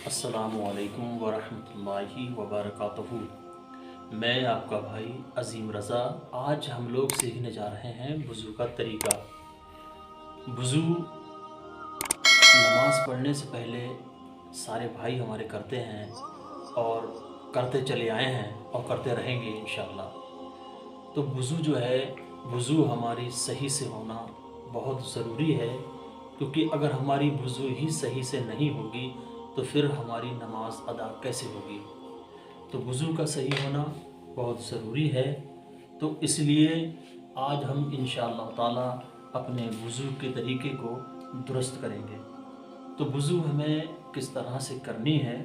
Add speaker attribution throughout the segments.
Speaker 1: अस्सलामु अलैकुम वरहमतुल्लाहि वबरकातुहू। मैं आपका भाई अज़ीम रज़ा। आज हम लोग सीखने जा रहे हैं वज़ू का तरीका। वज़ू नमाज़ पढ़ने से पहले सारे भाई हमारे करते हैं और करते चले आए हैं और करते रहेंगे इंशाअल्लाह। तो वज़ू जो है, वज़ू हमारी सही से होना बहुत ज़रूरी है, क्योंकि अगर हमारी वज़ू ही सही से नहीं होगी तो फिर हमारी नमाज अदा कैसे होगी। तो वज़ू का सही होना बहुत ज़रूरी है। तो इसलिए आज हम इंशाअल्लाह ताला अपने वज़ू के तरीके को दुरुस्त करेंगे। तो वज़ू हमें किस तरह से करनी है,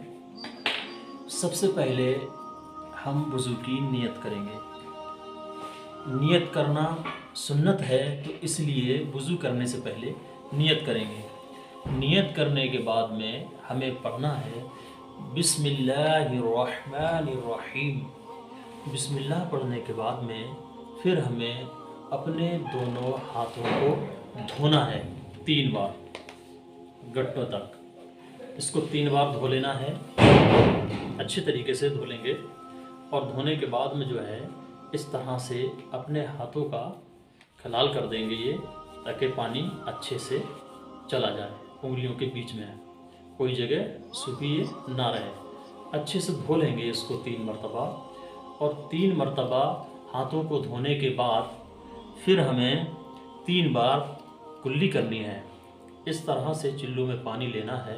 Speaker 1: सबसे पहले हम वज़ू की नियत करेंगे। नियत करना सुन्नत है, तो इसलिए वज़ू करने से पहले नियत करेंगे। नियत करने के बाद में हमें पढ़ना है बिस्मिल्लाहिर्रहमानिर्रहीम। बिस्मिल्लाह पढ़ने के बाद में फिर हमें अपने दोनों हाथों को धोना है 3 बार घुटनों तक। इसको 3 बार धो लेना है, अच्छे तरीके से धो लेंगे। और धोने के बाद में जो है इस तरह से अपने हाथों का खलाल कर देंगे ये, ताकि पानी अच्छे से चला जाए, उंगलियों के बीच में कोई जगह सूखी ना रहे। अच्छे से धो लेंगे इसको 3 मरतबा। और 3 मरतबा हाथों को धोने के बाद फिर हमें 3 बार कुल्ली करनी है। इस तरह से चिल्लू में पानी लेना है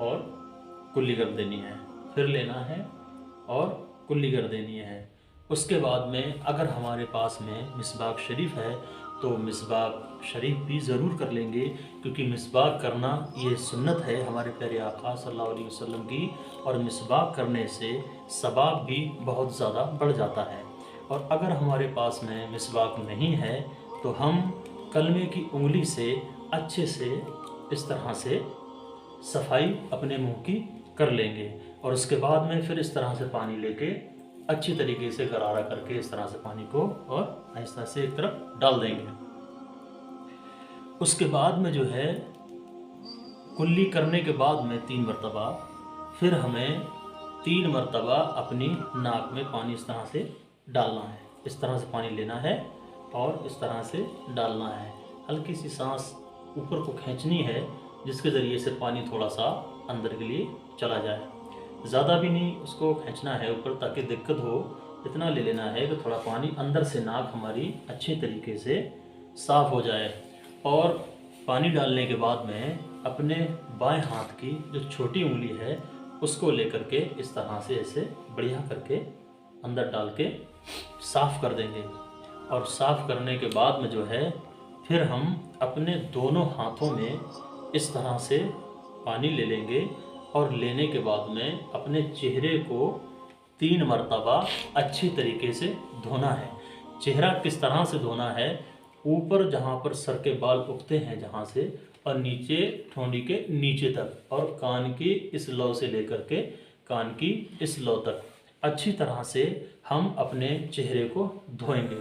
Speaker 1: और कुल्ली कर देनी है, फिर लेना है और कुल्ली कर देनी है। उसके बाद में अगर हमारे पास में मिसबाक शरीफ है तो मिसबाक शरीफ भी ज़रूर कर लेंगे, क्योंकि मिसबाक करना ये सुन्नत है हमारे प्यारे आका सल्लल्लाहु अलैहि वसल्लम की। और मिसबाक करने से सवाब भी बहुत ज़्यादा बढ़ जाता है। और अगर हमारे पास में मिसबाक नहीं है तो हम कलमे की उंगली से अच्छे से इस तरह से सफाई अपने मुंह की कर लेंगे। और उसके बाद में फिर इस तरह से पानी लेके अच्छी तरीके से गरारा करके इस तरह से पानी को और आहिस्ता से एक तरफ डाल देंगे। उसके बाद में जो है कुल्ली करने के बाद में 3 मरतबा फिर हमें 3 मरतबा अपनी नाक में पानी इस तरह से डालना है। इस तरह से पानी लेना है और इस तरह से डालना है। हल्की सी सांस ऊपर को खींचनी है, जिसके ज़रिए से पानी थोड़ा सा अंदर के लिए चला जाए। ज़्यादा भी नहीं उसको खींचना है ऊपर, ताकि दिक्कत हो। इतना ले लेना है कि थोड़ा पानी अंदर से नाक हमारी अच्छे तरीके से साफ़ हो जाए। और पानी डालने के बाद में अपने बाएं हाथ की जो छोटी उंगली है उसको लेकर के इस तरह से ऐसे बढ़िया करके अंदर डाल के साफ़ कर देंगे। और साफ़ करने के बाद में जो है फिर हम अपने दोनों हाथों में इस तरह से पानी ले लेंगे। और लेने के बाद में अपने चेहरे को 3 मरतबा अच्छी तरीके से धोना है। चेहरा किस तरह से धोना है, ऊपर जहाँ पर सर के बाल उगते हैं जहाँ से, और नीचे ठोड़ी के नीचे तक, और कान की इस लौ से लेकर के कान की इस लौ तक अच्छी तरह से हम अपने चेहरे को धोएंगे।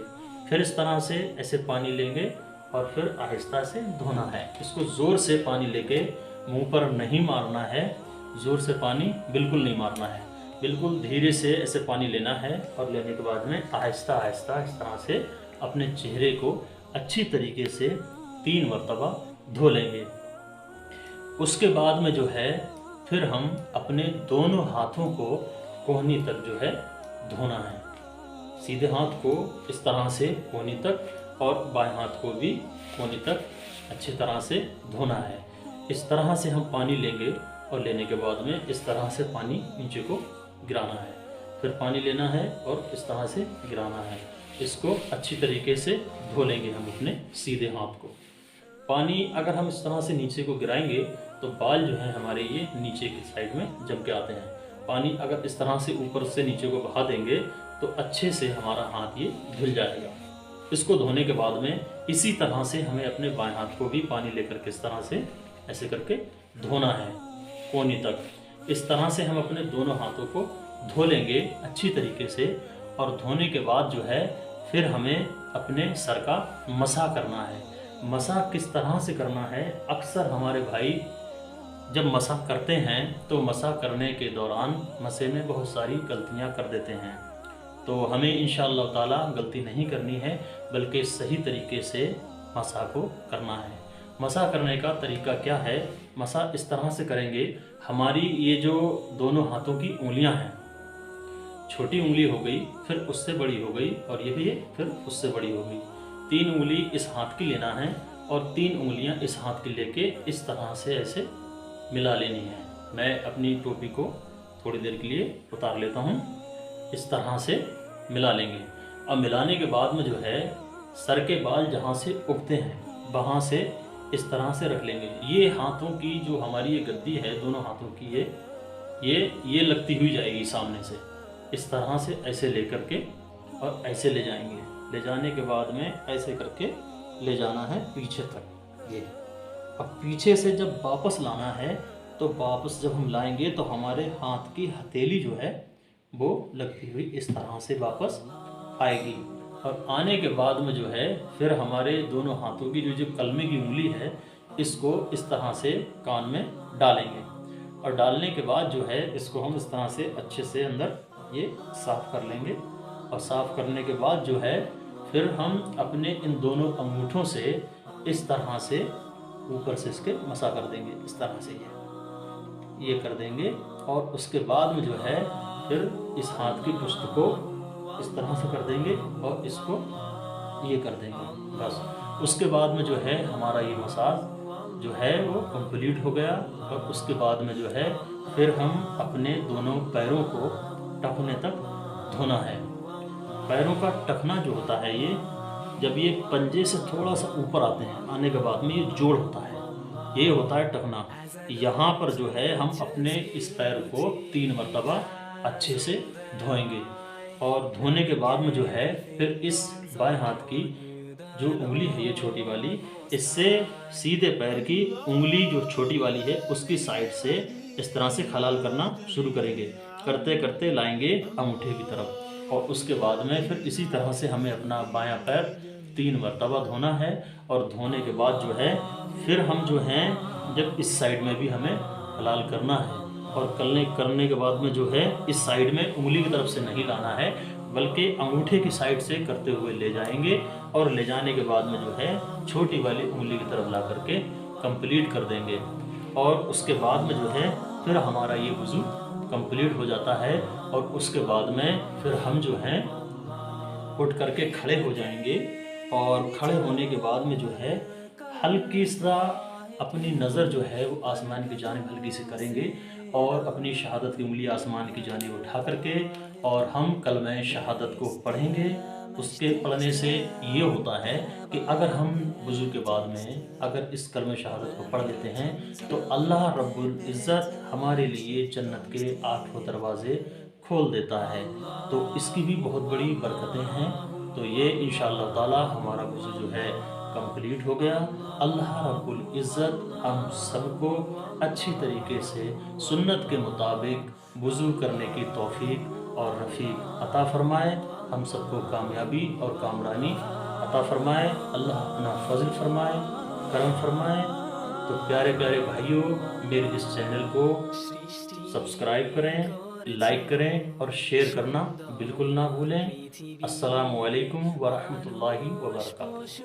Speaker 1: फिर इस तरह से ऐसे पानी लेंगे और फिर आहिस्ता से धोना है। इसको ज़ोर से पानी लेके मुंह पर नहीं मारना है, ज़ोर से पानी बिल्कुल नहीं मारना है, बिल्कुल धीरे से ऐसे पानी लेना है। और लेने के बाद में आहिस्ता आहिस्ता इस तरह से अपने चेहरे को अच्छी तरीके से 3 मरतबा धो लेंगे। उसके बाद में जो है फिर हम अपने दोनों हाथों को कोहनी तक जो है धोना है। सीधे हाथ को इस तरह से कोहनी तक और बाएं हाथ को भी कोहनी तक अच्छी तरह से धोना है। इस तरह से हम पानी लेंगे और लेने के बाद में इस तरह से पानी नीचे को गिराना है। फिर पानी लेना है और इस तरह से गिराना है। इसको अच्छी तरीके से धो लेंगे हम अपने सीधे हाथ को। पानी अगर हम इस तरह से नीचे को गिराएंगे तो बाल जो हैं हमारे ये नीचे की साइड में जम के आते हैं। पानी अगर इस तरह से ऊपर से नीचे को बहा देंगे तो अच्छे से हमारा हाथ ये धुल जाएगा। इसको धोने के बाद में इसी तरह से हमें अपने बाएं हाथ को भी पानी लेकर के इस तरह से ऐसे करके धोना है कोहनी तक। इस तरह से हम अपने दोनों हाथों को धो लेंगे अच्छी तरीके से। और धोने के बाद जो है फिर हमें अपने सर का मसा करना है। मसा किस तरह से करना है, अक्सर हमारे भाई جب مسح کرتے ہیں تو مسح کرنے کے دوران مسح میں بہت ساری غلطیاں کر دیتے ہیں، تو ہمیں انشاءاللہ تعالی غلطی نہیں کرنی ہے، بلکہ صحیح طریقے سے مسح کو کرنا ہے۔ مسح کرنے کا طریقہ کیا ہے؟ مسح اس طرح سے کریں گے، ہماری یہ جو دونوں ہاتھوں کی انگلیاں ہیں، چھوٹی انگلی ہو گئی، پھر اس سے بڑی ہو گئی، اور یہ بھی پھر اس سے بڑی ہو گئی، 3 انگلی اس ہاتھ کی لینا ہے اور 3 انگلیاں اس ہاتھ کی لے کے اس طرح سے ایسے ملا لینی ہے۔ میں اپنی ٹوپی کو تھوڑی دیر کے لیے اتار لیتا ہوں، اس طرح سے ملا لیں گے۔ اب ملانے کے بعد میں جو ہے سر کے بال جہاں سے اگتے ہیں وہاں سے اس طرح سے رکھ لیں گے۔ یہ ہاتھوں کی جو ہماری یہ گدی ہے، دونوں ہاتھوں کی یہ لگتی ہوئی جائے گی سامنے سے، اس طرح سے ایسے لے کر کے اور ایسے لے جائیں گے۔ لے جانے کے بعد میں ایسے کر کے لے جانا ہے پیچھے تک۔ یہ اب پیچھے سے جب واپس لانا ہے تو واپس جب ہم لائیں گے تو ہمارے ہاتھ کی ہتھیلی جو ہے وہ لگتی ہوئی اس طرح سے واپس آئے گی، اور آنے کے بعد میں جو ہے پھر ہمارے دونوں ہاتھوں کی جو کلمے کی انگلی ہے اس کو اس طرح سے کان میں ڈالیں گے، اور ڈالنے کے بعد جو ہے اس کو ہم اس طرح سے اچھے سے اندر یہ صاف کر لیں گے، اور صاف کرنے کے بعد جو ہے پھر ہم اپنے ان دونوں انگوٹھوں سے اس طرح سے اوپر سے اس کے مسح کر دیں گے، اس طرح سے یہ کر دیں گے، اور اس کے بعد میں جو ہے پھر اس ہاتھ کی پشت کو اس طرح سے کر دیں گے اور اس کو یہ کر دیں گے، بس اس کے بعد میں جو ہے ہمارا یہ مساج جو ہے وہ کمپلیٹ ہو گیا۔ اور اس کے بعد میں جو ہے پھر ہم اپنے دونوں پیروں کو ٹخنے تک دھونا ہے۔ پیروں کا ٹخنا جو ہوتا ہے، یہ جب یہ پنجے سے تھوڑا سا اوپر آتے ہیں، آنے کے بعد میں یہ جوڑ ہوتا ہے، یہ ہوتا ہے ٹخنا۔ یہاں پر جو ہے ہم اپنے اس پیر کو 3 مرتبہ اچھے سے دھوئیں گے، اور دھونے کے بعد میں جو ہے پھر اس بائیں ہاتھ کی جو انگلی ہے یہ چھوٹی والی، اس سے سیدھے پیر کی انگلی جو چھوٹی والی ہے اس کی سائڈ سے اس طرح سے خلال کرنا شروع کریں گے، کرتے کرتے لائیں گے انگوٹھے کی طرف، اور اس کے بعد میں پھر اسی طرح سے ہمیں اپنا بایاں پیر 3 مرتبہ دھونا ہے، اور دھونے کے بعد جو ہے پھر ہم جو ہیں جب اس سائڈ میں بھی ہمیں خلال کرنا ہے، اور کرنے کے بعد میں جو ہے اس سائڈ میں انگلی کی طرف سے نہیں لانا ہے بلکہ انگوٹھے کی سائڈ سے کرتے ہوئے لے جائیں گے، اور لے جانے کے بعد میں جو ہے چھوٹی والی انگلی کی طرف لا کر کے کمپلیٹ کر دیں گے، اور اس کے بعد میں جو ہے پھر ہمارا یہ وضو کمپلیٹ ہو جاتا ہے۔ اور اس کے بعد میں پھر ہم جو ہیں اٹھ کر کے کھڑے ہو جائیں گے، اور کھڑے ہونے کے بعد میں جو ہے ہلکی سا اپنی نظر جو ہے وہ آسمان کی جانب ہلکی سے کریں گے، اور اپنی شہادت کی انگلی آسمان کی جانب اٹھا کر کے اور ہم کلمہ شہادت کو پڑھیں گے۔ اس کے پڑھنے سے یہ ہوتا ہے کہ اگر ہم وضو کے بعد میں اگر اس کلمہ شہادت کو پڑھ لیتے ہیں تو اللہ رب العزت ہمارے لیے جنت کے 8 دروازے کھول دیتا ہے، تو اس کی بھی بہت بڑی برکتیں ہیں۔ تو یہ انشاءاللہ تعالی ہمارا وضو جو ہے کمپلیٹ ہو گیا۔ اللہ رب العزت ہم سب کو اچھی طریقے سے سنت کے مطابق وضو کرنے کی توفیق اور رفیق عطا فرمائے، ہم سب کو کامیابی اور کامرانی عطا فرمائے، اللہ اپنا فضل فرمائے، کرم فرمائے۔ تو پیارے پیارے بھائیوں، میرے اس چینل کو سبسکرائب کریں، لائک کریں اور شیئر کرنا بالکل نہ بھولیں۔ السلام علیکم ورحمۃ اللہ وبرکاتہ۔